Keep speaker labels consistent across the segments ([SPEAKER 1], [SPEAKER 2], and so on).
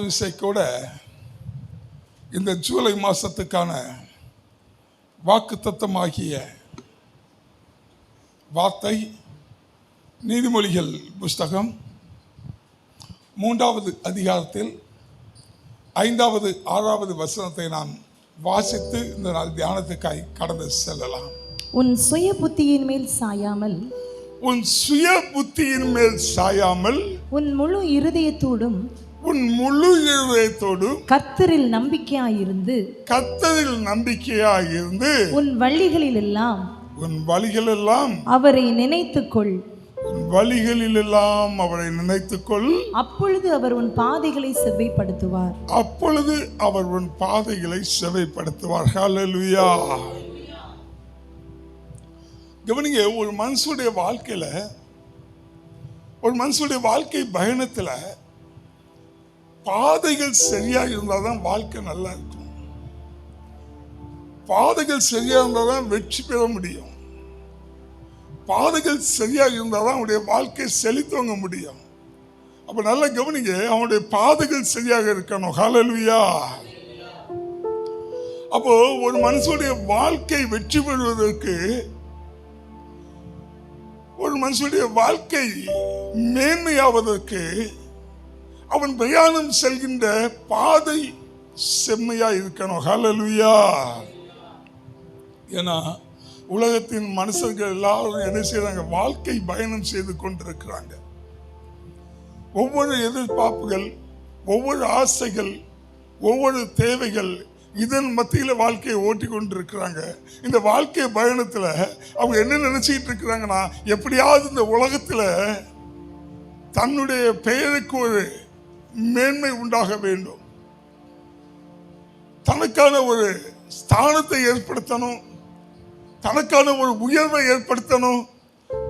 [SPEAKER 1] விசை கூட இந்த ஜூலை மாதத்துக்கான வாக்குத்தத்தமாகிய வார்த்தை நீதிமொழிகள் புஸ்தகம் 3வது அதிகாரத்தில் 5வது 6வது வசனத்தை நாம் வாசித்து இந்த நாள் தியானத்துக்காய் கடந்து செல்லலாம்.
[SPEAKER 2] உன் சுய புத்தியின் மேல் சாயாமல்
[SPEAKER 1] உன் முழு இருதயத்தோடும்
[SPEAKER 2] கர்த்தரில் நம்பிக்கையாயிருந்து உன் வழிகளிலெல்லாம் அவரை நினைத்துக்கொள். அப்பொழுது அவர் உன் பாதைகளை செவ்வைப்படுத்துவார். ஹல்லேலூயா.
[SPEAKER 1] கவனிங்க, ஒரு மனுஷனுடைய வாழ்க்கையில, ஒரு மனுஷனுடைய வாழ்க்கை பயணத்துல பாதைகள் சரியாக இருந்தால்தான் வாழ்க்கை நல்லா இருக்கும். பாதைகள் சரியா இருந்தால்தான் வெற்றி பெற முடியும். பாதைகள் சரியாக இருந்தால்தான் அவனுடைய வாழ்க்கை செழித்துவங்க முடியும். அப்ப நல்லா கவனிங்க, அவனுடைய பாதைகள் சரியாக இருக்கணும். ஹல்லேலூயா. அப்போ ஒரு மனுஷனுடைய வாழ்க்கை வெற்றி பெறுவதற்கு, ஒரு மனுஷனுடைய வாழ்க்கை மேன்மையாவதற்கு அவன் பிரயாணம் செல்கின்ற பாதை செம்மையா இருக்கணும். ஹல்லேலூயா. ஏன்னா உலகத்தின் மனுஷர்கள் எல்லாரும் என்ன செய்யறாங்க? வாழ்க்கை பயணம் செய்து கொண்டிருக்கிறாங்க. ஒவ்வொரு எதிர்பார்ப்புகள், ஒவ்வொரு ஆசைகள், ஒவ்வொரு தேவைகள், இதன் மத்தியில் வாழ்க்கையை ஓட்டி கொண்டிருக்கிறாங்க. இந்த வாழ்க்கை பயணத்தில் அவங்க என்ன நினைச்சிட்டு இருக்கிறாங்கன்னா, எப்படியாவது இந்த உலகத்தில் தன்னுடைய பெயருக்கு ஒரு மேன்மை உண்டாக வேண்டும், தனக்கான ஒரு ஸ்தானத்தை ஏற்படுத்தணும், தனக்கான ஒரு உயர்வை ஏற்படுத்தணும்,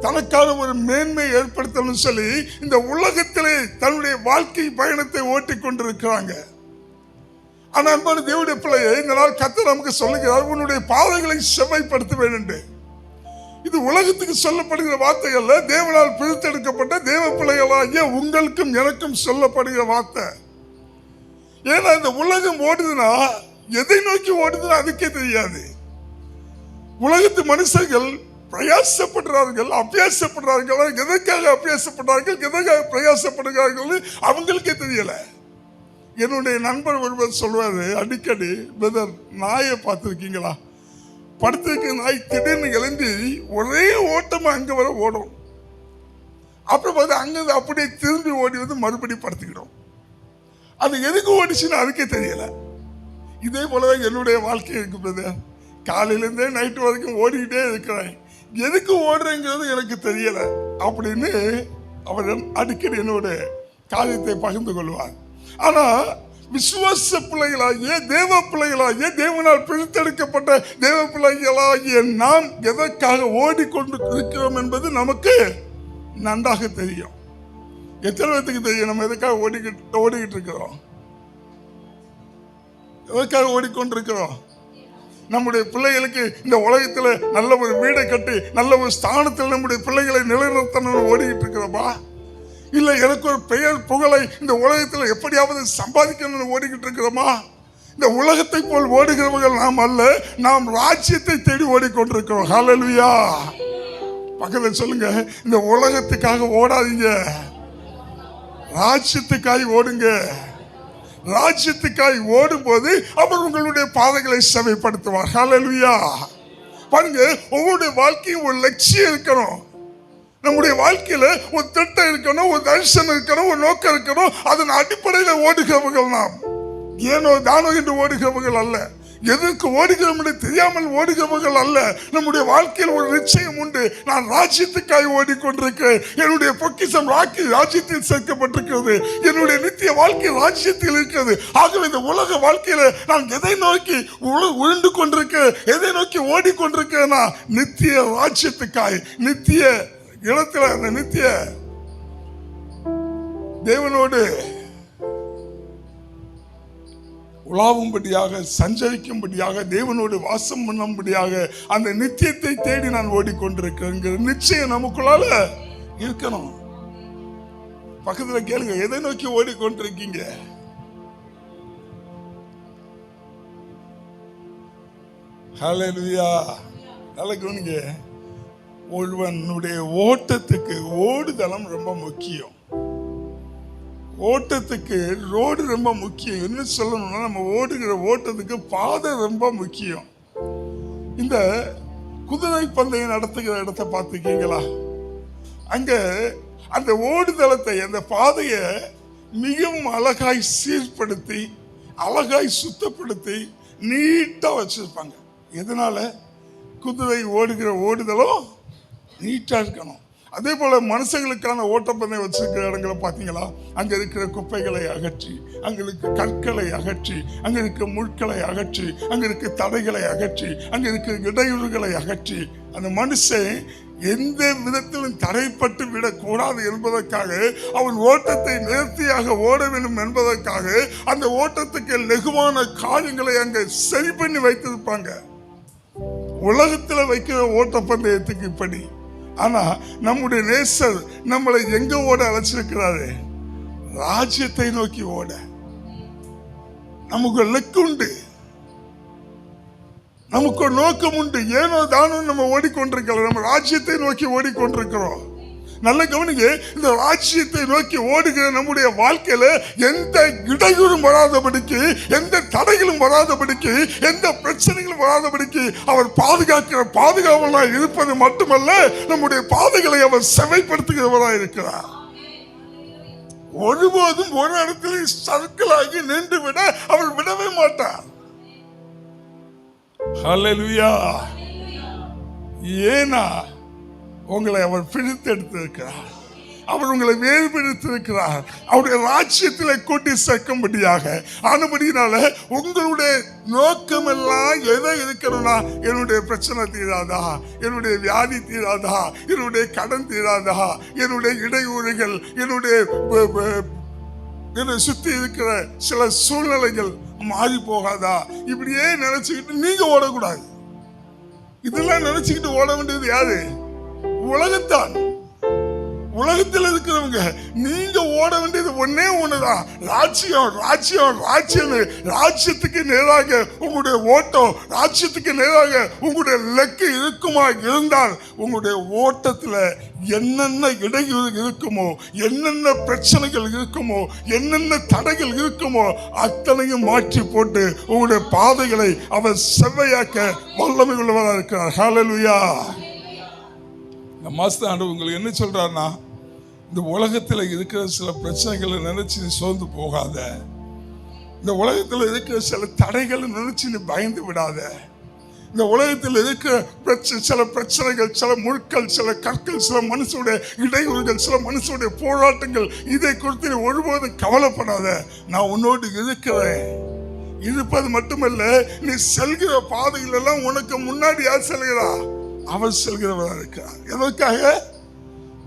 [SPEAKER 1] தனக்கான ஒரு மேன்மை ஏற்படுத்தணும் சொல்லி இந்த உலகத்திலே தன்னுடைய வாழ்க்கை பயணத்தை ஓட்டி கொண்டிருக்கிறாங்க. ஆனா அன்பான தேவனுடைய பிள்ளையை, இந்த நாள் கர்த்தர் நமக்கு சொல்லுகிறார், உன்னுடைய பாதைகளை செவ்வாய்ப்படுத்த வேண்டும். இது உலகத்துக்கு சொல்லப்படுகிற வார்த்தைகள்ல, தேவனால் பிரித்தெடுக்கப்பட்ட தேவ பிள்ளைகளாகிய உங்களுக்கும் எனக்கும் சொல்லப்படுகிற வார்த்தை. ஏன்னா இந்த உலகம் ஓடுதுன்னா, எதை நோக்கி ஓடுதுன்னா அதுக்கே தெரியாது. உலகத்து மனுஷர்கள் பிரயாசப்படுறார்கள், அபியாசப்படுறார்கள். எதற்காக அபியாசப்படுறார்கள், எதற்காக பிரயாசப்படுகிறார்கள் அவங்களுக்கே தெரியல. என்னுடைய நண்பர் ஒருவர் சொல்வாரு அடிக்கடி, பிரதர், நாயை பார்த்துருக்கீங்களா? படுத்திருக்க நாய் திடீர்னு எழுந்தி ஒரே ஓட்டமா அங்க வர ஓடும். அப்புறம் பார்த்து அங்க அப்படியே திரும்பி ஓடி வந்து மறுபடியும் படுத்துக்கிடும். அது எதுக்கு ஓடிச்சுன்னு அதுக்கே தெரியல. இதே போலதான் என்னுடைய வாழ்க்கை இருக்கு பிரதர். காலையிலேருந்தே நைட்டு வரைக்கும் ஓடிக்கிட்டே இருக்கிறேன், எதுக்கு ஓடுறேங்கிறது எனக்கு தெரியல அப்படின்னு அவர் அடிக்கடி என்னோட காரியத்தை பகிர்ந்து கொள்வார். ஆனா விசுவாச பிள்ளைகளாகிய தேவ பிள்ளைகளாகிய தேவனால் பிரித்தெடுக்கப்பட்ட தேவ பிள்ளைகளாகிய நாம் எதற்காக ஓடிக்கொண்டு இருக்கிறோம் என்பது நமக்கு நன்றாக தெரியும். எத்தனை பேருக்கு தெரியும் நம்ம எதற்காக ஓடிக்கிட்டு இருக்கிறோம்? எதற்காக ஓடிக்கொண்டிருக்கிறோம்? நம்முடைய பிள்ளைகளுக்கு இந்த உலகத்துல நல்ல ஒரு வீடை கட்டி நல்ல ஒரு ஸ்தானத்தில் நம்முடைய பிள்ளைகளை நிலைநிறுத்தணும்னு ஓடிக்கிட்டு இருக்கிறோமா? இல்ல எனக்கு ஒரு பெயர் புகழை இந்த உலகத்தில் எப்படியாவது சம்பாதிக்கணும்னு ஓடிக்கிட்டு இருக்கிறோமா? இந்த உலகத்தை போல் ஓடுகிறவர்கள் நாம் அல்ல, நாம் ராஜ்யத்தை தேடி ஓடிக்கொண்டிருக்கிறோம். ஹல்லேலூயா. பக்கத்தில் சொல்லுங்க, இந்த உலகத்துக்காக ஓடாதீங்க, ராஜ்யத்துக்காக ஓடுங்க. ராஜ்யத்துக்காய் ஓடும் போது அவர் உங்களுடைய பாதைகளை செவ்வைப்படுத்துவார். ஹல்லேலூயா. பாருங்க, ஒவ்வொரு வாழ்க்கையும் ஒரு லட்சியம் இருக்கணும். நம்முடைய வாழ்க்கையில ஒரு திட்டம் இருக்கணும், ஒரு தரிசனம் இருக்கணும், ஒரு நோக்கம் இருக்கணும். அதன் அடிப்படையில் ஓடுகிறவர்கள் நாம். ஏனோ தானோ என்று ஓடுகிறவர்கள் அல்ல, எதற்கு ஓடுகிறோம் என்று தெரியாமல் ஓடுகிறவர்கள் அல்ல. நம்முடைய வாழ்க்கையில் ஒரு நிச்சயம் உண்டு. நான் ராஜ்யத்துக்காக ஓடிக்கொண்டிருக்கிறேன். என்னுடைய பொக்கிஷம் ராஜ்யத்தில் சேர்க்கப்பட்டிருக்கிறது. என்னுடைய நித்திய வாழ்க்கை ராஜ்யத்தில் இருக்கிறது. ஆகவே இந்த உலக வாழ்க்கையில நான் எதை நோக்கி உழுந்து கொண்டிருக்கிறேன், எதை நோக்கி ஓடிக்கொண்டிருக்கிறேன்னா நித்திய ராஜ்யத்துக்காய், நித்திய இடத்துல அந்த நித்திய தேவனோடு உலாவும்படியாக, சஞ்சரிக்கும்படியாக, தேவனோடு வாசம் பண்ணும்படியாக அந்த நித்தியத்தை தேடி நான் ஓடிக்கொண்டிருக்கிறேங்கிற நிச்சயம் நமக்குள்ளால இருக்கணும். பக்கத்துல கேளுங்க, எதை நோக்கி ஓடிக்கொண்டிருக்கீங்க? ஹல்லேலூயா. நல்லா கவனிங்க. ஒருவனுடைய ஓட்டத்துக்கு ஓடுதளம் ரொம்ப முக்கியம். ஓட்டத்துக்கு ரோடு ரொம்ப முக்கியம். என்ன சொல்லணும்னா, நம்ம ஓடுகிற ஓட்டத்துக்கு பாதை ரொம்ப முக்கியம். இந்த குதிரை பந்தயம் நடத்துகிற இடத்தை பார்த்துக்கீங்களா? அங்க அந்த ஓடுதளத்தை, அந்த பாதையை மிகவும் அழகாய் சீர்படுத்தி, அழகாய் சுத்தப்படுத்தி நீட்டா வச்சிருப்பாங்க. எதனால? குதிரை ஓடுகிற ஓடுதலும் நீட்டா இருக்கணும். அதே போல மனுஷங்களுக்கான ஓட்டப்பந்தயம் வச்சிருக்கிற இடங்களை பார்த்தீங்களா? அங்க இருக்கிற குப்பைகளை அகற்றி, அங்க இருக்க கற்களை அகற்றி, அங்க இருக்க முட்களை அகற்றி, அங்க இருக்க தடைகளை அகற்றி, அங்க இருக்கிற இடையூறுகளை அகற்றி, அந்த மனுஷன் எந்த விதத்திலும் தடைப்பட்டு விடக்கூடாது என்பதற்காக, அவன் ஓட்டத்தை நேர்த்தியாக ஓட வேண்டும் என்பதற்காக அந்த ஓட்டத்துக்கு லெகுவான காரியங்களை அங்க சரி பண்ணி வைத்திருப்பாங்க. உலகத்தில் வைக்கிற ஓட்டப்பந்தயத்துக்கு இப்படி. ஆனா நம்முடைய நேசர் நம்மளை எங்க ஓட அழைச்சிருக்கிறாரு? ராஜ்யத்தை நோக்கி ஓட. நமக்கு லக்கு உண்டு, நமக்கு ஒரு நோக்கம் உண்டு. ஏனோ தானோ நம்ம ஓடிக்கொண்டிருக்கிறோம். நம்ம ராஜ்யத்தை நோக்கி ஓடிக்கொண்டிருக்கிறோம். நல்ல கவனிங்க. இந்த ராஜ்யத்தை நோக்கி ஓடுகிற நம்முடைய வாழ்க்கையில எந்த இடையூறும் வராதபடிக்கு, எந்த தடைகளும் வராதபடிக்கு, எந்த பிரச்சனைகளும் வராதபடிக்கு அவர் பாதுகாக்கிற பாதுகாவலாக இருப்பது மட்டுமல்ல, நம்முடைய பாதைகளை அவர் செவைப்படுத்துகிறவராக இருக்கிறார். ஒருபோதும் ஒரு இடத்துல சர்க்கிளாகி நின்று விட அவர் விடவே மாட்டார். ஹல்லேலூயா. ஏனா உங்களை அவர் பிடித்து எடுத்திருக்கிறார். அவர் உங்களை வேறுபடுத்திருக்கிறார். அவருடைய ராஜ்யத்தில் கூட்டி சேர்க்கும்படியாக. ஆனபடினால உங்களுடைய நோக்கம் எல்லாம் எதை இருக்கணும்னா, என்னுடைய பிரச்சனை தீராதா, என்னுடைய வியாதி தீராதா, என்னுடைய கடன் தீராதா, என்னுடைய இடையூறுகள், என்னை சுத்தி இருக்கிற சில சூழ்நிலைகள் மாறி போகாதா, இப்படியே நினைச்சுக்கிட்டு நீங்க ஓடக்கூடாது. இதெல்லாம் நினைச்சுக்கிட்டு ஓட வேண்டியது யாரு? உலகத்தான். உலகத்தில் இருக்கிறவங்க. நீங்க ஓட வேண்டியது ஒன்னே ஒண்ணுதான். ராஜ்யம், ராஜ்யம், ராஜ்யம். ராஜ்யத்துக்கு நேராக உங்களுடைய ஓட்டம், ராஜ்யத்துக்கு நேராக உங்களுடைய லக்கு இருக்குமா இருந்தால், உங்களுடைய ஓட்டத்துல என்னென்ன இடையூறு இருக்குமோ, என்னென்ன பிரச்சனைகள் இருக்குமோ, என்னென்ன தடைகள் இருக்குமோ, அத்தனையும் மாற்றி போட்டு உங்களுடைய பாதைகளை அவர் செவ்வையாக்க வல்லமை உள்ளவராக இருக்கிறார். ஹல்லேலூயா. இந்த மாஸ்டர் ஆண்டவர் உங்களுக்கு என்ன சொல்றாருன்னா, இந்த உலகத்தில் இருக்கிற சில பிரச்சனைகளை நினைச்சு நீ சோர்ந்து போகாத. இந்த உலகத்தில் இருக்கிற சில தடைகளை நினைச்சு நீ பயந்து விடாத. இந்த உலகத்தில் இருக்கிற சில பிரச்சனைகள், சில முட்கள், சில கற்கள், சில மனுஷனுடைய இடையூறுகள், சில மனுஷனுடைய போராட்டங்கள், இதை குறித்து நீ ஒருபோதும் கவலைப்படாத. நான் உன்னோடு இருக்கிறேன். இருப்பது மட்டுமல்ல, நீ செல்கிற பாதைகள் எல்லாம் உனக்கு முன்னாடி யார் செல்கிறா? அவர் செல்கிறவராக இருக்கிறார். எதற்காக?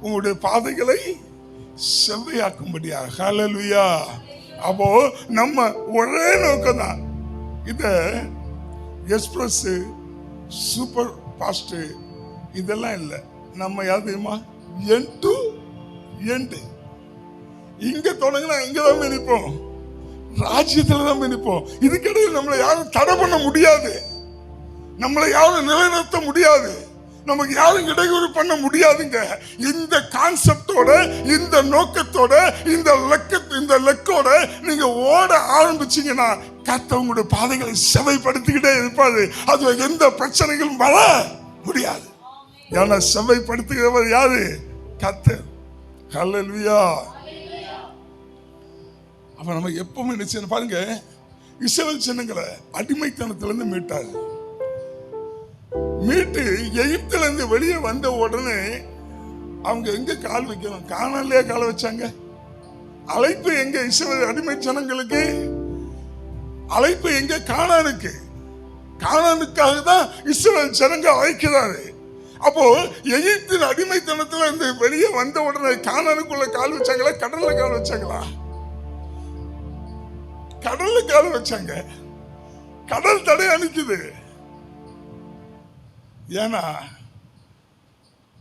[SPEAKER 1] உங்களுடைய பாதைகளை செவ்வையாக்கும்படியாக. ஹல்லேலூயா. அப்போ நம்ம ஒரே நோக்கம் தான். இத எக்ஸ்பிரஸ், சூப்பர் ஃபாஸ்ட் இதெல்லாம் இல்லை. நம்ம யாருமா என் டு எண்டு. இங்க தொடங்கினா இங்க தான் நிற்போம். ராஜ்யத்துல தான் நிற்போம். இதுக்கிடையில் நம்மளை யாரும் தடை பண்ண முடியாது. நம்மளை யாரும் நிலைநிறுத்த முடியாது. நமக்கு யாரும் இடையூறு பண்ண முடியாதுங்க. இந்த கான்செப்டோட, இந்த நோக்கத்தோட, இந்த லக்கோட நீங்க ஓட ஆரம்பிச்சீங்கன்னா, கர்த்தர் உங்களுடைய பாதைகளை செவைப்படுத்திக்கிட்டே இருப்பாரு. அது எந்த பிரச்சனைகளும் வர முடியாது. ஏன்னா செவைப்படுத்துகிறவர் யாரு? கர்த்தர். ஹல்லேலூயா. அப்ப நம்ம எப்பவுமே நினைச்சு பாருங்க, இஸ்ரவேல் ஜனங்களை அடிமைத்தனத்திலிருந்து மீட்டாரு. மீட்டு எகிப்துல இருந்து வெளியே வந்த உடனே அவங்க எங்க கால் வைக்கணும்? கானான்லயே கால் வச்சாங்க. அழைப்பு எங்க? இஸ்ரவேல் அடிமை ஜனங்களுக்கு அழைப்பு எங்க? கானானுக்கு. கானானுக்காக தான் இஸ்ரவேல் ஜனங்க அழைக்கிறாரு. அப்போ எகிப்தின் அடிமைத்தனத்துல இருந்து வெளியே வந்த உடனே கானானுக்குள்ள கால் வச்சாங்களா? கடல்ல கால் வச்சாங்களா? கடல்ல கால் வச்சாங்க. கடல் தடை அனுக்குது. ஏன்னா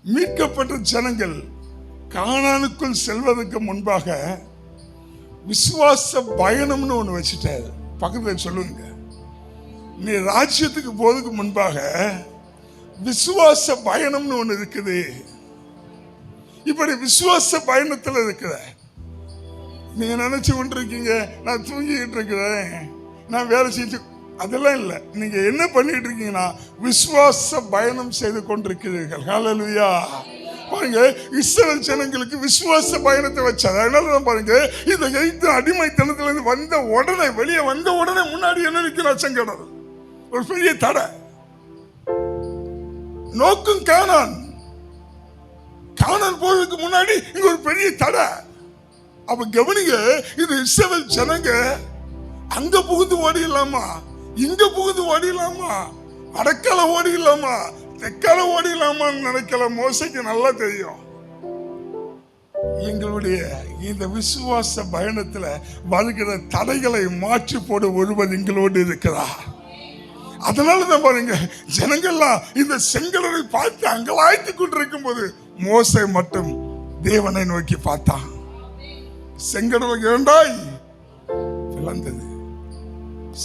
[SPEAKER 1] மீட்கப்பட்ட ஜனங்கள் கானானுக்குள் செல்வதற்கு முன்பாக விசுவாச பயணம்னு ஒண்ணு வச்சுட்டாரு. பக்கத்துல சொல்லுங்க, நீ ராஜ்யத்துக்கு போறதுக்கு முன்பாக விசுவாச பயணம்னு ஒண்ணு இருக்குது. இப்படி விசுவாச பயணத்துல இருக்கிற நீங்க நினைச்சு கொண்டிருக்கீங்க, நான் தூங்கிட்டு இருக்கிறேன், நான் வேலை செஞ்சு, அதெல்லாம் இல்லை. நீங்க என்ன பண்ணிட்டு இருக்கீங்கன்னா விசுவாச பயணம் செய்து கொண்டிருக்கிறீர்கள். ஹல்லேலூயா. பாருங்க, இஸ்ரவேல் ஜனங்களுக்கு விசுவாச பயணத்தை வச்சார். அதனாலதான் பாருங்க, இந்த எகிப்து அடிமைத்தனத்துல இருந்து வந்த உடனே, வெளியே வந்த உடனே முன்னாடி என்ன நிற்கிறார்? செங்கடல், ஒரு பெரிய தடை. நோக்கும் கானான். கானான் போறதுக்கு முன்னாடி இங்க ஒரு பெரிய தடை. அப்ப கவனிங்க, இது இஸ்ரவேல் ஜனங்க அங்க புகுந்து ஓடிடலாமா, இங்க புகுந்து ஓடிடலாமா, வடக்கால ஓடிடலாமா, தெற்கால ஓடிடலாமான்னு நினைக்கல. மோசைக்கு நல்லா தெரியும், எங்களுடைய இந்த விசுவாச பயணத்துல வருகிற தடைகளை மாற்றி போட ஒருவர் எங்களோடு இருக்கிறார். அதனாலதான் பாருங்க, ஜனங்கள்லாம் இந்த செங்கடலை பார்த்து அங்கலாய்த்து கொண்டிருக்கும் போது மோசை மட்டும் தேவனை நோக்கி பார்த்தான். செங்கடல் இரண்டாய் பிளந்தது.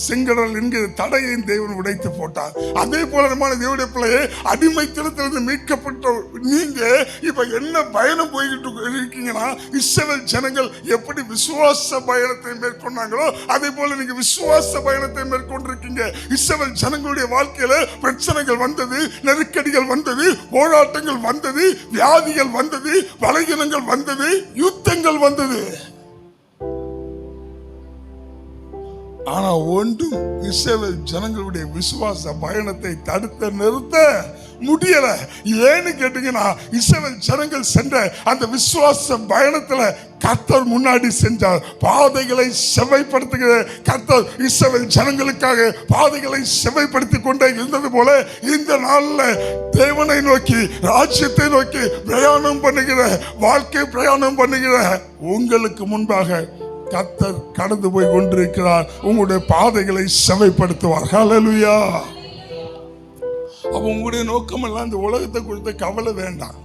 [SPEAKER 1] செங்கடல் என்கிற தடையை தேவன் உடைத்து போட்டார். அதே போல தேவனுடைய பிள்ளையே, அடிமைத்தனத்திலிருந்து மீட்கப்பட்ட நீங்க இப்ப என்ன பயணம் போய்கிட்டு இருக்கீங்கன்னா, இஸ்ரவேல் ஜனங்கள் எப்படி விசுவாச பயணத்தை மேற்கொண்டாங்களோ அதே போல நீங்க விசுவாச பயணத்தை மேற்கொண்டிருக்கீங்க. இஸ்ரவேல் ஜனங்களுடைய வாழ்க்கையில பிரச்சனைகள் வந்தது, நெருக்கடிகள் வந்தது, போராட்டங்கள் வந்தது, வியாதிகள் வந்தது, பலகீனங்கள் வந்தது, யுத்தங்கள் வந்தது. ஆனா ஒன்றும் இஸ்ரவேல் ஜனங்களுடைய விசுவாச பயணத்தை தடுத்து நிறுத்த முடியல. ஏன்னு கேட்டீங்கன்னா, இஸ்ரவேல் ஜனங்கள் சென்ற அந்த விசுவாச பயணத்துல கர்த்தர் முன்னாடி சென்றார். பாதைகளை செவ்வைப்படுத்துகிற கர்த்தர் இஸ்ரவேல் ஜனங்களுக்காக பாதைகளை செவ்வைப்படுத்தி கொண்டே இருந்தது போல, இந்த நாள்ல தேவனை நோக்கி, ராஜ்யத்தை நோக்கி பிரயாணம் பண்ணுகிற, வாழ்க்கை பிரயாணம் பண்ணுகிற உங்களுக்கு முன்பாக கர்த்தர் கடந்து போய் கொண்டிருக்கிறார். உங்களுடைய பாதைகளை செவைப்படுத்துவார். ஹல்லேலூயா. அப்ப உங்களுடைய நோக்கம் எல்லாம் இந்த உலகத்தை கொடுத்த கவலை வேண்டாம்.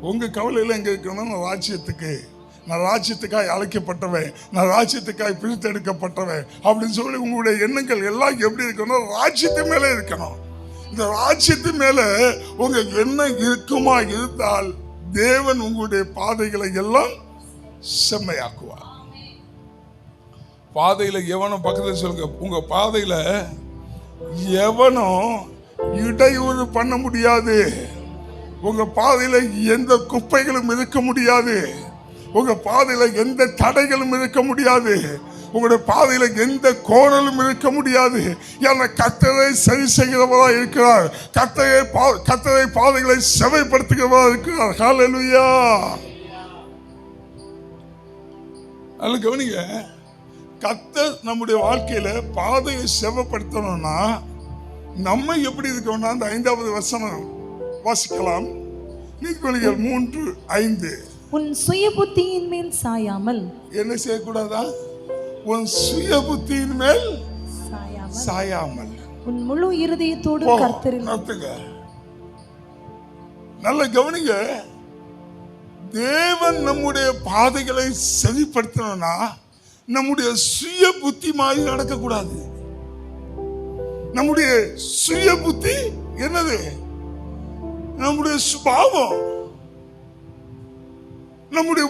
[SPEAKER 1] உங்க கவலையில எங்க இருக்கணும்? நான் ராஜ்யத்துக்கு, நான் ராஜ்யத்துக்காய் அழைக்கப்பட்டவன், நான் ராஜ்யத்துக்காய் பிரித்தெடுக்கப்பட்டவன் அப்படின்னு சொல்லி உங்களுடைய எண்ணங்கள் எல்லாம் எப்படி இருக்கணும்? ராஜ்யத்து மேல இருக்கணும். இந்த ராஜ்யத்து மேல உங்க எண்ணம் இருக்குமா இருந்தால் தேவன் உங்களுடைய பாதைகளை எல்லாம் செம்மையாக்குவார். பாதையில எவனும், பக்கத்துல சொல்லுங்க, உங்க பாதையில எவனும் இடையூறு பண்ண முடியாது. உங்க பாதையில எந்த குப்பைகளும் இருக்க முடியாது. உங்க பாதையில எந்த தடைகளும் இருக்க முடியாது. உங்களுடைய பாதையில எந்த கோணலும் இருக்க முடியாது. ஏன்னா கர்த்தரை சரி செய்கிறவரா இருக்கிறார். கர்த்தரை பாதைகளை செவைப்படுத்துகிறவரா இருக்கிறார். ஹல்லேலூயா. அதுல கவனிங்க, கர்த்தர் நம்முடைய வாழ்க்கையில பாதையை செவப்படுத்தணும்னா நம்ம எப்படி இருக்கணும்னா, அந்த 5வது வசனம் வாசிக்கலாம். நீதிமொழிகள் 3:5.
[SPEAKER 2] உன் சுய புத்தியின் மேல் சாயாமல். என்ன
[SPEAKER 1] செய்யக்கூடாதா? உன் சுய புத்தியின் மேல் சாயாமல்
[SPEAKER 2] உன் முழு இருதயத்தோடு கர்த்தரில்.
[SPEAKER 1] நல்ல கவனிங்க, தேவன் நம்முடைய பாதைகளை சரிப்படுத்தணும்னா நம்முடைய சுய புத்தி மாதிரி நடக்கக்கூடாது. நம்முடைய சுய புத்தி என்னது? நம்முடைய சுபாவம், நம்முடைய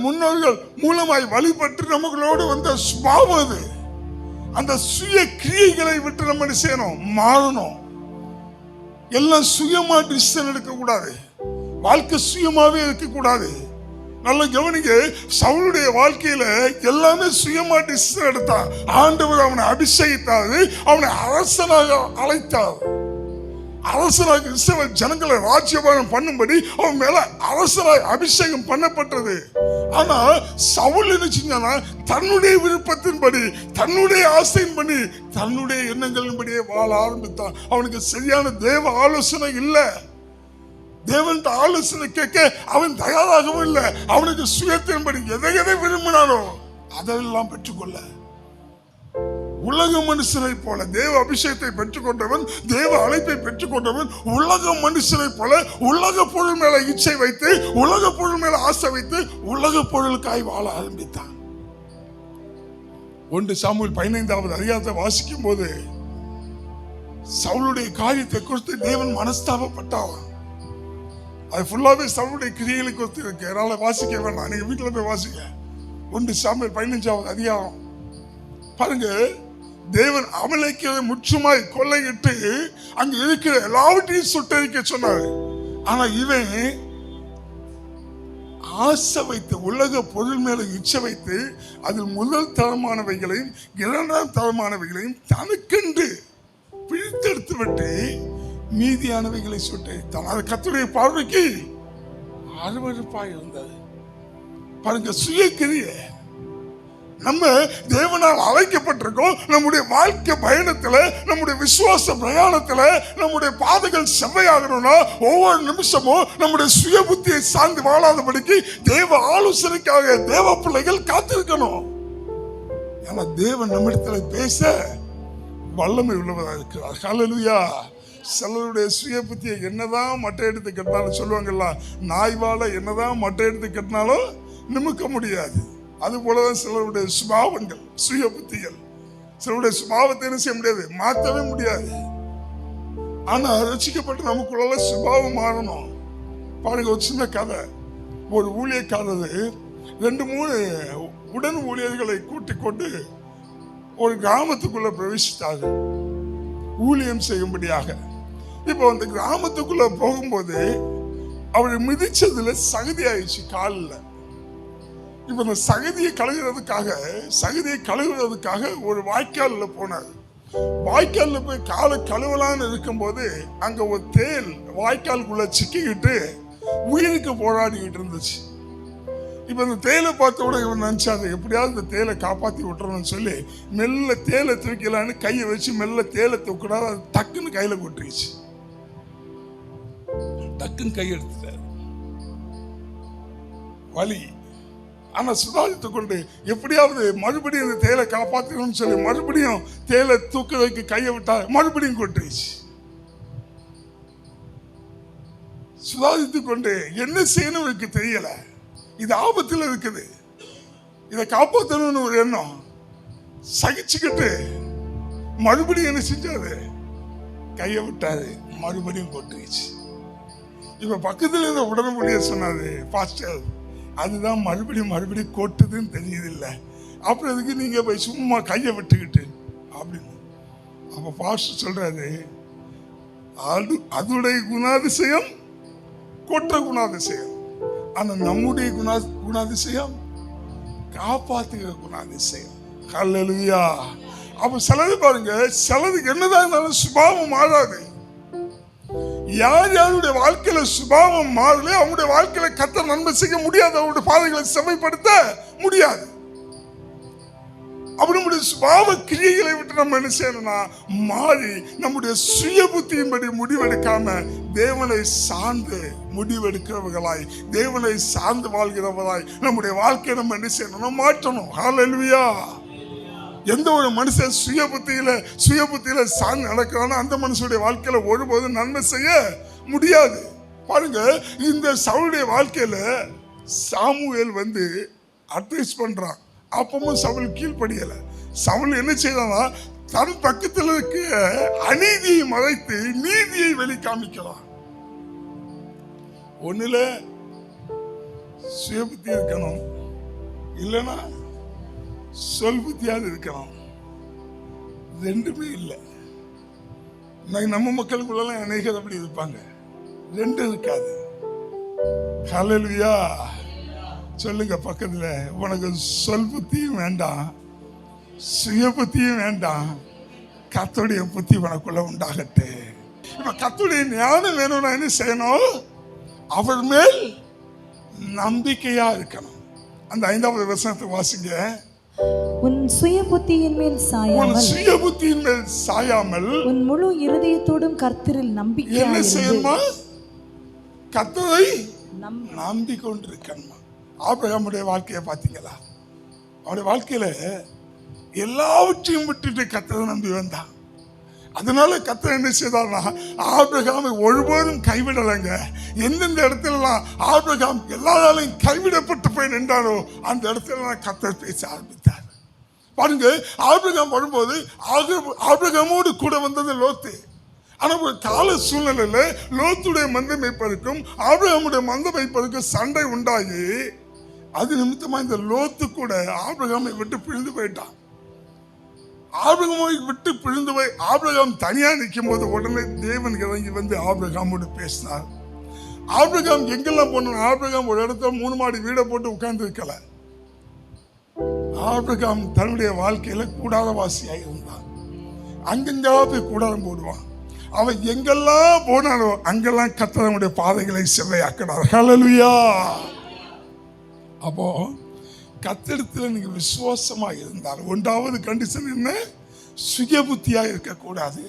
[SPEAKER 1] முன்னோர்கள் மூலமாய் வழிபட்டு நமகளோடு வந்த சுபாவம் அது. அந்த சுய கிரியைகளை விட்டு நம்ம என்ன செய்யணும்? மாறணும். எல்லாம் சுயமா டிசிஷன் எடுக்க கூடாது. வாழ்க்கை சுயமாவே இருக்கக்கூடாது. நல்ல கவனிங்க, சவுளுடைய வாழ்க்கையில எல்லாமே சுயமா டிசிஷன் எடுத்தான். ஆண்டவர் அவனை அபிஷேகித்தாரு, அவனை அரசனாக அழைத்தார். அரசனாக இஸ்ரவேல் ஜனங்களை ராஜ்யபாரம் பண்ணும்படி அவன் மேல அரசனாய் அபிஷேகம் பண்ணப்பட்டது. ஆனா சவுல் என்ன செஞ்சானா, தன்னுடைய விருப்பத்தின்படி, தன்னுடைய ஆசையின்படி, தன்னுடைய எண்ணங்களின்படியே வாழ ஆரம்பித்தான். அவனுக்கு சரியான தேவ ஆலோசனை இல்லை. தேவன் ஆலோசனை கேட்க அவன் தயாராகவும் இல்லை. அவனுக்கு சுயத்தின்படி எதை விரும்பினானோ அதெல்லாம் பெற்றுக்கொள்ள, உலக மனுஷனை போல தேவ அபிஷேகத்தை பெற்றுக்கொண்டவன், தேவ அழைப்பை பெற்றுக்கொண்டவன் உலக மனுஷனை போல உலக பொருள் மேல இச்சை வைத்து, உலக பொருள் மேல ஆசை வைத்து, உலக பொருளுக்காய் வாழ ஆரம்பித்தான். 1 சாமுவேல் 15வது அதிகாரத்தை வாசிக்கும் போது சவுளுடைய காரியத்தை குறித்து தேவன் மனஸ்தாபப்பட்டான். அது ஃபுல்லாவே சவுளுடைய கிரியைகளை குறித்து இருக்கு. அதனால வாசிக்க வேண்டாம், நீங்க வீட்டுல போய் வாசிக்க. 1 சாமுவேல் 15வது அதிகாரம் பாருங்க. தேவன் அமலேக்கியரை முற்றுமாய் கொள்ளையிட்டு அங்க இருக்கிற எல்லாவற்றையும் சுட்டரிக்க சொன்னார். ஆனா இவன் ஆசை வைத்து உலக பொருள் மேல இச்சை வைத்து அதில் முதல் தரமானவைகளையும் 2ஆம் தரமானவைகளையும் தனக்கென்று பிரித்தெடுத்து விட்டு மீதியானவைகளை சுட்டரித்தான். அது கர்த்தருடைய பார்வைக்கு அருவருப்பாய் இருந்தது. பாருங்க, சுயக்கிரிய. நம்ம தேவனால் அழைக்கப்பட்டிருக்கோம். நம்முடைய வாழ்க்கை பயணத்துல, நம்முடைய விசுவாச பிரயாணத்துல நம்முடைய பாதைகள் செவ்வையாகணும்னா ஒவ்வொரு நிமிஷமும் நம்முடைய சுய புத்தியை சார்ந்து வாழாதபடிக்கு தேவ ஆலோசனைக்காக தேவ பிள்ளைகள் காத்திருக்கணும். ஏன்னா தேவன் நம்மிடத்துல பேச வல்லமை உள்ளவராக இருக்கிறார். ஹல்லேலூயா. சிலருடைய சுய புத்தியை என்னதான் மட்டை எடுத்து கட்டினாலும் சொல்லுவாங்கல்ல, நாய் வாழை என்னதான் மட்டை எடுத்து கட்டினாலும் நிமிக்க முடியாது. அது போலதான் சிலருடைய சுபாவங்கள், சுய புத்திகள். சிலருடைய சுபாவத்தை என்ன செய்ய முடியாது, மாற்றவே முடியாது. ஆனா ரட்சிக்கப்பட்டு நமக்குள்ள சுபாவம் மாறணும். பாருங்க, ஒரு சின்ன கதை. ஒரு ஊழியக்காரர் 2-3 உடன் ஊழியர்களை கூட்டிக் கொண்டு ஒரு கிராமத்துக்குள்ள பிரவேசித்தார்கள் ஊழியம் செய்யும்படியாக. இப்போ அந்த கிராமத்துக்குள்ள போகும்போது அவரை மிதிச்சதுல சகதி ஆயிடுச்சு காலில். இப்ப இந்த சகதியை கழுவுறதுக்காக ஒரு வாய்க்கால்ல போனார். வாய்க்கால்ல போய் காலை கழுவலான்னு இருக்கும்போது அங்க ஒரு தேல் வாய்க்காலுக்குள்ள சிக்கிக்கிட்டு உயிருக்கு போராடிக்கிட்டு இருந்துச்சு. இப்ப இந்த தேலை பார்த்த உடனே இவன் நினைச்சாரு, எப்படியாவது இந்த தேலை காப்பாத்தி விட்டுறணும்னு சொல்லி மெல்ல தேலை தூக்கலான்னு கையை வச்சு மெல்ல தேலை தூக்கினாரு. அது டக்குன்னு கையில கொட்டிடுச்சு. டக்குன்னு கை எடுத்துட்டாரு, வலி. ஆனா சுதாரித்துக் கொண்டு எப்படியாவது மறுபடியும் இந்த தேலை காப்பாற்றணும்னு சொல்லி மறுபடியும் தேலை தூக்குறதுக்கு கையை விட்டா மறுபடியும் கொட்டிடுச்சு. சுதாரித்துக் கொண்டு என்ன செய்யணும் எனக்கு தெரியல, இது ஆபத்தில் இருக்குது, இதை காப்பாற்றணும்னு ஒரு எண்ணம். சகிச்சுக்கிட்டு மறுபடியும் என்ன செஞ்சாரு, கையை விட்டாரு, மறுபடியும் கொட்டிடுச்சு. இப்ப பக்கத்துல இருந்த உடனே சொன்னாரு, பாஸ்டர் அதுதான் மறுபடியும் கொட்டுதுன்னு தெரியுது இல்ல, அப்புறம் எதுக்கு நீங்க போய் சும்மா கையை விட்டுக்கிட்டு அப்படின்னு. அப்ப பாஸ்டர் சொல்றாரு, அதுடைய குணாதிசயம் கொற்ற குணாதிசயம், ஆனா நம்முடைய குணாதிசயம் காப்பாத்துகிற குணாதிசயம். ஹல்லேலூயா. அப்ப சிலது பாருங்க, சிலது என்னதான் இருந்தாலும் சுபாவம் மாறாது. யாருடைய வாழ்க்கையில சுபாவம் மாறல அவங்களுடைய வாழ்க்கையில கர்த்தர் நன்மை செய்ய முடியாது, அவருடைய பாதைகளை செம்மைப்படுத்த முடியாது. அப்ப நம்முடைய சுபாவ கிரியைகளை விட்டு நம்ம என்ன செய்யணும்னா மாறி நம்முடைய சுய புத்தியின்படி முடிவெடுக்காம தேவனை சார்ந்து முடிவெடுக்கிறவர்களாய், தேவனை சார்ந்து வாழ்கிறவர்களாய் நம்முடைய வாழ்க்கையை நம்ம என்ன செய்யணும்னா மாற்றணும். ஹல்லேலூயா. எந்த ஒரு மனுஷன் சுய புத்தியில சார்ந்து நடக்கிறானோ அந்த மனுஷனுடைய வாழ்க்கையில ஒருபோதும் நன்மை செய்ய முடியாது. பாருங்க, இந்த சவுளுடைய வாழ்க்கையில சாமுவேல் அட்வைஸ் பண்றான். அப்பவும் சவுல் கீழ்ப்படியல. சவுல் என்ன செய்யறானா, தன் பக்கத்தில் இருக்க அநீதியை மறைத்து நீதியை வெளிக்காமிக்கிறான். ஒண்ணுல சுய புத்தி இருக்கணும், இல்லைன்னா சொல் புத்தியாவது இருக்கணும். ரெண்டுமே இல்லை. நம்ம மக்களுக்குள்ள அநேகர் அப்படி இருப்பாங்க, ரெண்டும் இருக்காது. ஹல்லேலூயா. சொல்லுங்க பக்கத்துல, உனக்கு சொல் புத்தியும் வேண்டாம், சுய புத்தியும் வேண்டாம், கர்த்தருடைய புத்தி உனக்குள்ள உண்டாகட்டு. இப்ப கர்த்தருடைய ஞானம் வேணும்னா என்ன செய்யணும், அவர் மேல் நம்பிக்கையா இருக்கணும். அந்த 5வது வசனத்தை வாசிங்க.
[SPEAKER 2] உன் சுய புத்தியின் மேல் சாயாமல் உன் முழு இருதயத்தோடும் கர்த்தரில் நம்பிக்கை
[SPEAKER 1] என்ன செய்யணுமா, கர்த்தரை நம்பிக்கொண்டிருக்கணும். ஆபிரகாமுடைய வாழ்க்கையை பார்த்தீங்களா, அவருடைய வாழ்க்கையில எல்லாவற்றையும் விட்டுட்டு கர்த்தரை நம்பி வந்தான். அதனால கர்த்தர் என்ன செய்தார்னா ஆபிரகாமை ஒருபோதும் கைவிடலைங்க. எந்தெந்த இடத்துலலாம் ஆபிரகாம் எல்லாராலையும் கைவிடப்பட்டு போய் நின்றாரோ அந்த இடத்துல கர்த்தர் பேச ஆரம்பித்தார். பாருங்க, ஆபிரகாம் வரும்போது ஆபிரகாமோடு கூட வந்தது லோத்து. ஆனா ஒரு கால சூழ்நிலையில லோத்துடைய மந்தை மேய்ப்பருக்கும் ஆபிரகாமுடைய மந்தை மேய்ப்பருக்கும் சண்டை உண்டாகி அது நிமித்தமா இந்த லோத்து கூட ஆபிரகாமை விட்டு பிரிந்து போயிட்டான். ஆபிரகாமை விட்டு பிரிந்து போய் ஆபிரகாம் தனியா நிற்கும் போது உடனே தேவன் இறங்கி வந்து ஆபிரகாமோடு பேசினார். ஆபிரகாம் எங்கெல்லாம் போனான்? ஆபிரகாம் ஒரு இடத்துல 3 மாடி வீடை போட்டு உட்கார்ந்து இருக்கல. ஆபிரகாம் தன்னுடைய வாழ்க்கையில கூடாரவாசியாக இருந்தான். அங்கெங்கெல்லாம் போய் கூடாரம் போடுவான். அவன் எங்கெல்லாம் போனானோ அங்கெல்லாம் கர்த்தருடைய பாதைகளை செவ்வையாக்கினார். ஹல்லேலூயா. அப்போ கர்த்தரிடத்தில் நீங்க விசுவாசமா இருந்தால் 1வது கண்டிஷன் என்ன? சுய புத்தியா இருக்கக்கூடாது.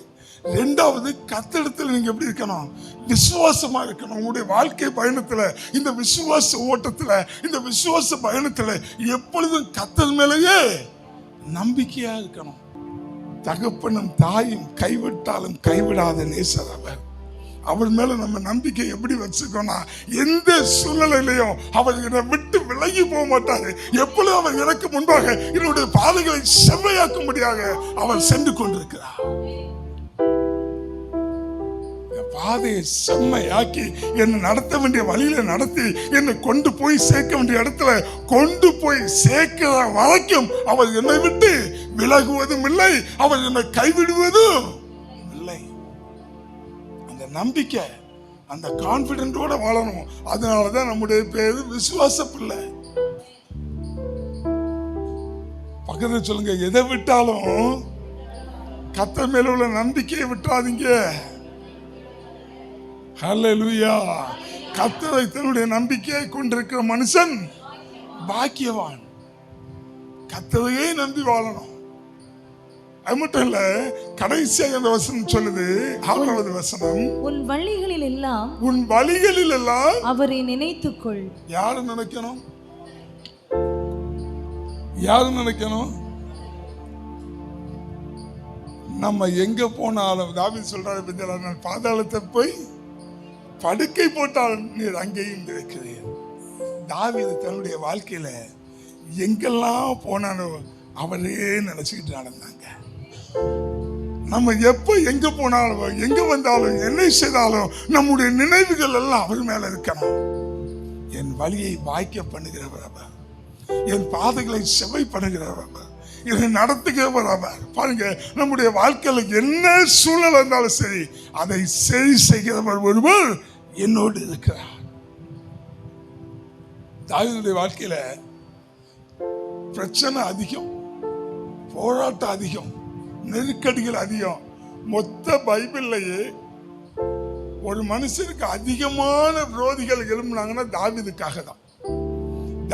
[SPEAKER 1] 2வது கர்த்தரிடத்தில் நீங்க எப்படி இருக்கணும்? விசுவாசமா இருக்கணும். உங்களுடைய வாழ்க்கை பயணத்துல, இந்த விசுவாச ஓட்டத்துல, இந்த விசுவாச பயணத்துல எப்பொழுதும் கர்த்தர் மேலேயே நம்பிக்கையா இருக்கணும். தகப்பனும் தாயும் கைவிட்டாலும் கைவிடாத நேசர் அவர். அவர் மேல நம்ம நம்பிக்கை எப்படி வச்சுக்கோனா, எந்த சூழ்நிலையிலையும் அவர் என்னை விட்டு விலகி போக மாட்டாரு. எப்பொழுதும் அவர் எனக்கு முன்பாக என்னுடைய பாதைகளை செவ்வையாக்கும்படியாக அவர் சென்று கொண்டிருக்கிறார். பாதையை செம்மையாக்கி என்னை நடத்த வேண்டிய வழியில நடத்தி என்னை கொண்டு போய் சேர்க்க வேண்டிய இடத்துல கொண்டு போய் சேர்க்கிற வரைக்கும் அவர் என்னை விட்டு விலகுவதும் இல்லை, அவர் என்னை கைவிடுவதும் இல்லை. அந்த நம்பிக்கை, அந்த கான்பிடென்டோட வாழணும். அதனாலதான் நம்முடைய பேரு விசுவாச பிள்ளை. பக்கத்துல சொல்லுங்க, எதை விட்டாலும் கர்த்தர் மேல உள்ள நம்பிக்கையை விட்டுறாதீங்க. ஹல்லேலூயா. கர்த்தரை தன்னுடைய நம்பிக்கையை கொண்டிருக்கிற மனுஷன் பாக்கியவான். கர்த்தரையே நம்பி வாழணும். அது மட்டும் இல்ல, கடைசியாக அந்த வசனம் சொல்லுது, 6வது வசனம்,
[SPEAKER 2] உன் வழிகளில் எல்லாம்
[SPEAKER 1] உன் வழிகளில் எல்லாம்
[SPEAKER 2] அவரை நினைத்துக்கொள்.
[SPEAKER 1] யாரு நினைக்கணும்? யாரு நினைக்கணும்? நம்ம எங்க போனாலும் தாவீது சொல்றாரு, நான் பாதாளத்தை போய் படுக்கை போட்டாலும் நீர் அங்கேயும் இருக்கிறீர். தாவீது தன்னுடைய வாழ்க்கையில எங்கெல்லாம் போனாலும் அவரே நினைச்சுக்கிட்டு நடந்தாங்க. நம்ம எப்ப எங்க போனாலும் எங்க வந்தாலும் என்ன செய்தாலும் நம்முடைய நினைவுகள் எல்லாம் அவர் மேல இருக்கணும். என் வழியை வாய்க்க பண்ணுகிறவர் அவர், என் பாதைகளை செவ்வை பண்ணுகிறவர் அவர், இதை நடத்துகிறவர் அவர். பாருங்க, நம்முடைய வாழ்க்கையில என்ன சூழ்நிலை இருந்தாலும் சரி, அதை சரி செய்கிறவர் ஒருவர் என்னோடு இருக்கிறார். தாவீதுடைய வாழ்க்கையில பிரச்சனை அதிகம், போராட்டம் அதிகம், நெருக்கடிகள் அதிகம். மொத்த பைபிள்லயே ஒரு மனுஷனுக்கு அதிகமான விரோதிகள் எழும்பினாங்கன்னா தாவீதுக்காக தான்.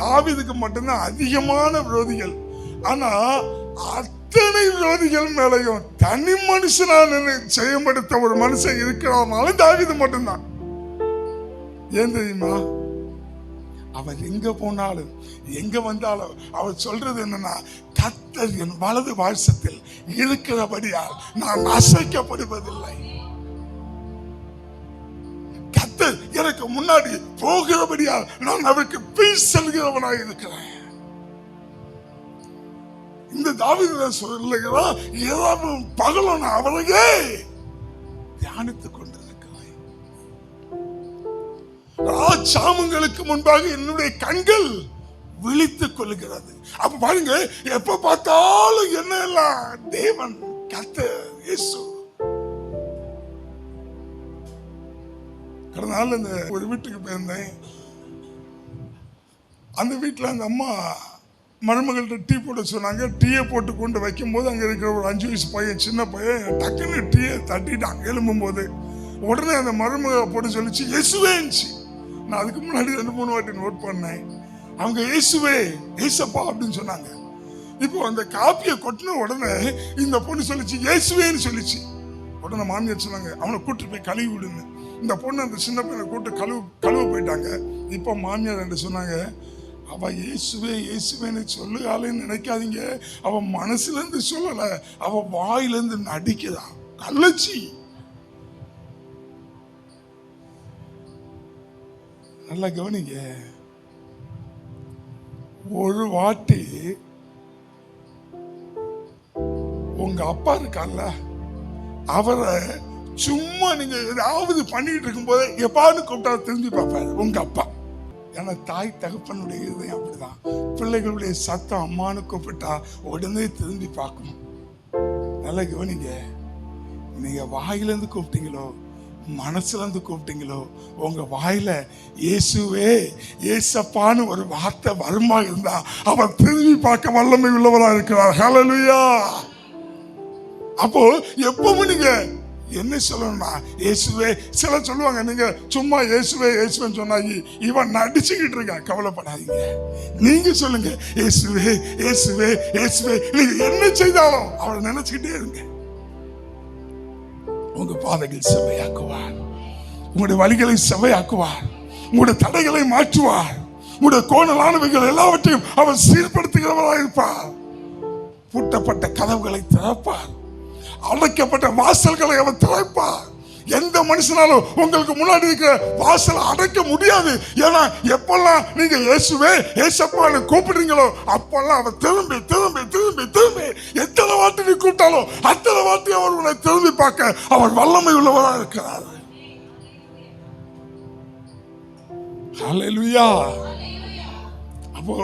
[SPEAKER 1] தாவீதுக்கு மட்டும்தான் அதிகமான விரோதிகள். ஆனா அத்தனை விரோதிகள் மேலையும் தனி மனுஷனால செயல்படுத்த ஒரு மனுஷன் இருக்கிறாருனாலும் தாவீது மட்டும்தான். ஏன் தெரியுமா? அவர் எங்க போனாலும் எங்க வந்தாலும் அவர் சொல்றது என்னன்னா, கர்த்தர் என் வலது வாசத்தில் இருக்கிறபடியால் நான் அசைக்கப்படுவதில்லை. கர்த்தர் எனக்கு முன்னாடி போகிறபடியால் நான் அவருக்கு பின் செல்கிறவனாக இருக்கிறேன். இந்த தாவீது சொல்லுகிறான், இரவும் பகலும் அவரையே தியானித்துக் கொண்டிருக்கிறேன். சாமங்களுக்கு முன்பாக என்னுடைய கண்கள் விழித்துக் கொள்கிறது. அப்ப பாருங்க, எப்ப பார்த்தாலும் என்ன எல்லாம் தேவன், கர்த்தர், இயேசு. கடந்த நாள் இந்த ஒரு வீட்டுக்கு போயிருந்தேன். அந்த வீட்டுல அந்த அம்மா மருமகள்கிட்ட டீ போட சொன்னாங்க. டீயை போட்டு கொண்டு வைக்கும் போது அங்க இருக்கிற ஒரு 5 வயசு பையன், சின்ன பையன், டக்குன்னு டீயை தட்டிட்டான் எழும்பும் போது. உடனே அந்த மருமக போட்டு சொல்லிச்சு, இயேசுவேன்ச்சு. நான் அதுக்கு முன்னாடி 2-3 வாட்டி நோட் பண்ணேன். அவங்க இயேசுவே, இயேசப்பா அப்படின்னு சொன்னாங்க. இப்போ அந்த காப்பியை கொட்டின உடனே இந்த பொண்ணு சொல்லிச்சு, இயேசுவேன்னு சொல்லிச்சு. உடனே மாமியார் சொன்னாங்க, அவனை கூட்டு போய் கழுவி விடுன்னு. இந்த பொண்ணு அந்த சின்ன பையனை கூட்டு கழுவ போயிட்டாங்க. இப்போ மாமியார் என்று சொன்னாங்க, அவ இயேசுவே இயேசுவேன்னு சொல்லுகாலேன்னு நினைக்காதீங்க, அவ மனசுல இருந்து சொல்லல, அவ வாயிலிருந்து நடிக்குதான், கள்ளச்சி. நல்லா கவனிங்க. ஒரு வாட்டி உங்க அப்பா இருக்கார்ல, அவரை சும்மா நீங்க ஏதாவது பண்ணிட்டு இருக்கும் போது எப்பான்னு கூப்பிட்டா திரும்பி பார்ப்பாரு உங்க அப்பா. ஏன்னா தாய் தகப்பனுடைய இதயம் அப்படிதான். பிள்ளைகளுடைய சத்தம் அம்மானு கூப்பிட்டா உடனே திரும்பி பார்க்கணும். நல்லா கவனிங்க. நீங்க வாயிலிருந்து கூப்பிட்டீங்களோ மனசுல இருந்து கூப்பிட்டீங்களோ, உங்க வாயில இயேசுவே ஏசப்பான்னு ஒரு வார்த்தை வருமா இருந்தா அவர் திரும்பி பார்க்க வல்லமை உள்ளவரா இருக்கிறார். ஹல்லேலூயா. அப்போ எப்பவும் நீங்க என்ன சொல்லணும்னா இயேசுவே. சில சொல்லுவாங்க நீங்க சும்மா இயேசுவே இயேசுவேன்னு சொன்னாங்க இவன் நடிச்சுக்கிட்டு இருக்கான். கவலைப்படாதீங்க, நீங்க சொல்லுங்க இயேசுவே இயேசுவே இயேசுவே. நீங்க என்ன செய்தாலும் அவரை நினைச்சுக்கிட்டே இருங்க. உங்க பாதைகள் செவ்வையாக்குவார், உங்களுடைய வழிகளை செவ்வையாக்குவார், உங்களுடைய தடைகளை மாற்றுவார், உங்களுடைய கோணலானவைகள் எல்லாவற்றையும் அவர் சீர்படுத்துகிறவராக இருப்பார். பூட்டப்பட்ட கதவுகளை திறப்பார், அடைக்கப்பட்ட வாசல்களை அவர் திறப்பார். எந்த மனுஷனாலும் உங்களுக்கு முன்னாடி இருக்கிற வாசலை அடைக்க முடியாது. ஏன்னா எப்பெல்லாம் நீங்க இயேசுவே ஏசப்பான்னு கூப்பிடுறீங்களோ அப்பெல்லாம் அவர் திரும்பி திரும்பி திரும்பி திரும்பி எத்தனை வாட்டி நீ கூப்பிட்டாலும் அத்தனை வாட்டி அவர் உன்னை திரும்பி பார்க்க அவர் வல்லமை உள்ளவராக இருக்கிறார். ஹல்லேலூயா. அப்போ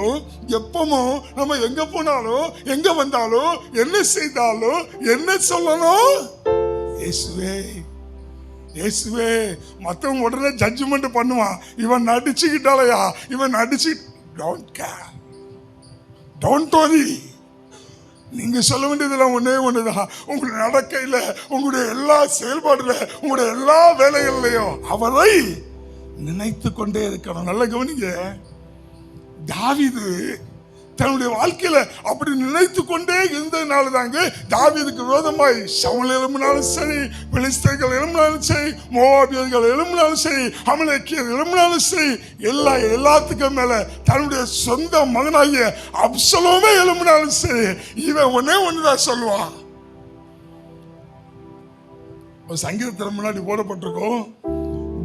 [SPEAKER 1] எப்பவும் நம்ம எங்க போனாலும் எங்க வந்தாலும் என்ன செய்தாலும் என்ன சொல்லணும்? இயேசுவே இயேசுவே. மற்றவங்க உடனே ஜட்ஜ்மெண்ட் பண்ணுவான். இவன் நடிச்சுக்கிட்டாலையா, இவன் நடிச்சு. Don't care, don't worry. நீங்க சொல்ல வேண்டியதெல்லாம் ஒன்னே ஒண்ணுதான். உங்களுடைய நடக்கையில, உங்களுடைய எல்லா செயல்பாடுல, உங்களுடைய எல்லா வேலைகள்லையும் அவரை நினைத்து கொண்டே இருக்கணும். நல்ல கவனிங்க. தாவீது தன்னுடைய வாழ்க்கையில அப்படி நினைத்து கொண்டே இருந்ததுனால தாங்க தாவீதுக்கு விரோதமாய் சவுல் எழும்பினாலும் சரி, பெலிஸ்தர்கள் எழும்பினாலும் சரி, மோவாபியர்கள் எழும்பினாலும் சரி, அமலேக்கியர் எழும்பினாலும் சரி, எல்லாத்துக்கும் மேல தன்னுடைய சொந்த மகனாகிய அப்சலோமே எழும்பினாலும் சரி, இவன் ஒன்னே ஒண்ணுதான் சொல்லுவான். ஒரு சங்கீதத்திற்கு முன்னாடி போடப்பட்டிருக்கோம்,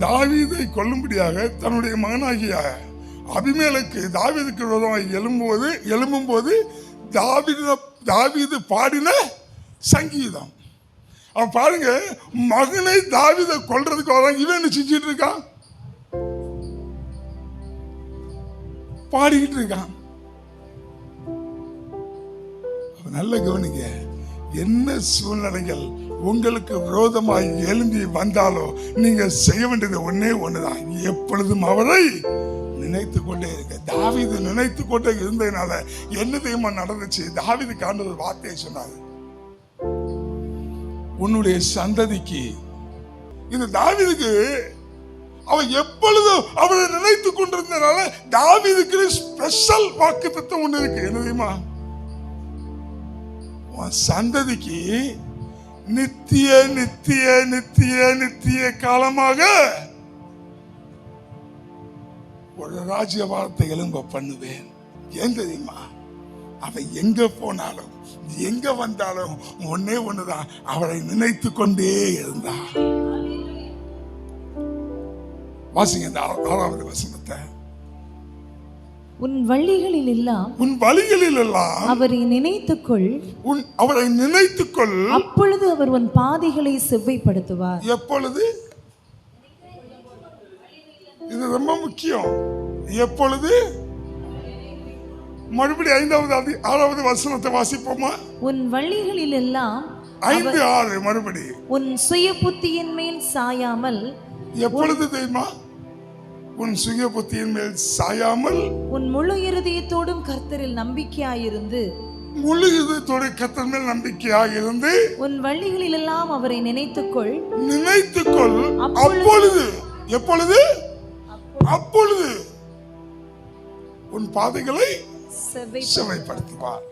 [SPEAKER 1] தாவீதை கொல்லும்படியாக தன்னுடைய மகனாகிய அபிமெலேக்கு தாவீதுக்கு விரோதமாக எழும்பும்போது தாவீது பாடின சங்கீதம். அவன் பாருங்க, மகனை தாவீதை கொல்றதுக்கு வர இவன் என்ன செஞ்சிட்டு இருக்கான்? பாடிக்கிட்டு இருக்கான். நல்ல கவனிங்க. என்ன சூழ்நிலைகள் உங்களுக்கு விரோதமாய் எழும்பி வந்தாலோ நீங்க செய்ய வேண்டியது ஒன்னே ஒண்ணுதான், எப்பொழுதும் அவரை நினைத்து கொண்டே இருக்க. தாவீது நினைத்து கொண்டே இருந்ததுனால என்ன தெரியுமா நடந்துச்சு? தாவீதுக்கு ஆண்டவர் வார்த்தையை சொன்னாரு, உன்னுடைய சந்ததிக்கு. இந்த தாவீதுக்கு அவன் எப்பொழுதும் அவரை நினைத்து கொண்டிருந்தனால தாவீதுக்கு ஸ்பெஷல் வாக்குத்தத்தம் ஒண்ணு இருக்கு. என்ன தெரியுமா? உன் சந்ததிக்கு நித்திய நித்திய நித்திய நித்திய காலமாக ஒரு ராஜ்யபாரத்தை எழும்ப பண்ணுவேன். ஏன் தெரியுமா? அவன் எங்க போனாலும் எங்க வந்தாலும் ஒன்னே ஒண்ணுதான், அவரை நினைத்து கொண்டே இருந்தான். வாசிங்க இந்த 6வது வசனத்தை.
[SPEAKER 2] உன் வழிகளில் எல்லாம்
[SPEAKER 1] அவரை நினைத்துக்கொள், அவரை நினைத்துக்கொள்,
[SPEAKER 2] அப்பொழுது அவர் உன் பாதைகளை செவ்வைப்படுத்துவார்.
[SPEAKER 1] எப்பொழுது? இது ரொம்ப முக்கியம். எப்பொழுது? மறுபடியும் 6வது வசனத்தை வாசிப்போமா?
[SPEAKER 2] உன் வழிகளில் எல்லாம்
[SPEAKER 1] 5:6 மறுபடி.
[SPEAKER 2] உன் சுய புத்தியின் மேல் சாயாமல்.
[SPEAKER 1] எப்பொழுது தெரியுமா? உன் சுய புத்தியின் மேல் சாயாமல்
[SPEAKER 2] உன் முழு இருதயத்தோடும் கர்த்தரில் நம்பிக்கையாயிருந்து.
[SPEAKER 1] முழு இருதயத்தோடு கர்த்தர் மேல் நம்பிக்கையாயிருந்து
[SPEAKER 2] உன் வழிகளில் எல்லாம் அவரை நினைத்துக்கொள்.
[SPEAKER 1] அப்பொழுது. எப்பொழுது? அப்பொழுது உன் பாதைகளை செவ்வைப்படுத்துவார்.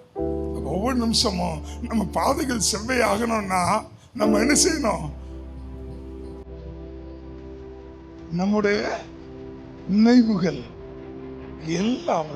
[SPEAKER 1] ஒவ்வொரு நிமிஷமும் நம்ம பாதைகள் செவ்வை ஆகணும்னா நம்ம என்ன செய்யணும்? நம்முடைய நினைவுகள் எல்லாம்